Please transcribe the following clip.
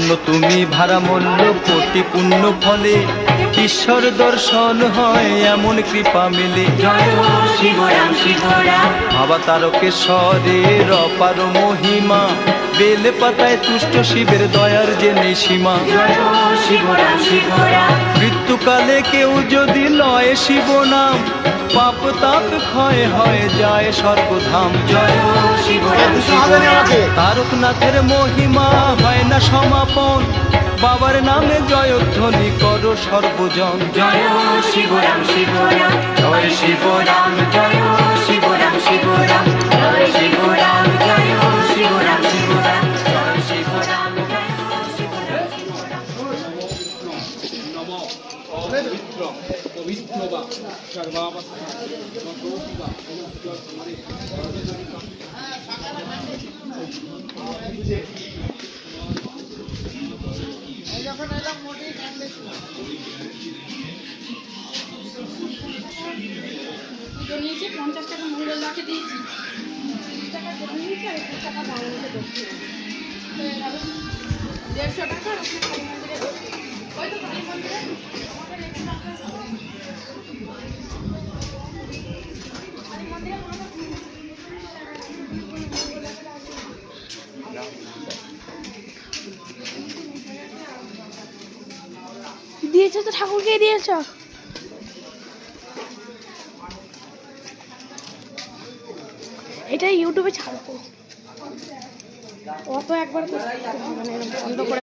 ধন্য তুমি ভাড়া মূল্য কোটি পুণ্য ফলে ঈশ্বর দর্শন হয় এমন কৃপা মিলে। জয় শিবরাম শিবরাম বাবা তারকেশ্বরের অপার মহিমা, বেলে পাতায় তুষ্ট শিবের দয়ার যে নেই সীমা। জয় শিবরাম শিবরাম মৃত্যুকালে কেউ যদি লয় শিব নাম, পাপ তাপ ক্ষয় হয়ে যায় স্বর্গধাম। জয় শিবরাম শিবরাম তারকনাথের মহিমা হয় না সমাপন, বাবার নামে জয়ধ্বনি করো সর্বজন। জয় শিবরাম শিবরাম জয় শিবরাম জয় শিবরাম শিবরাম জয় শিবরাম জয় শিবরাম শিবরাম জয় শিবরাম জয় শিবরাম নিয়েছি 50 টাকা মহিলাকে দিয়েছি, 30 টাকা করে নিয়েছি আর 1 টাকা বাংলাতে করছি। 150 টাকা আর আপনি কালী মন্দিরে করছি। ওই তো কালী মন্দিরে আমাদের রেখে রাখা কালী মন্দিরে দিয়েছো তো ঠাকুরকে দিয়েছ। এটা ইউটিউবে ছাড়বো, অত একবার মানে বন্ধ করে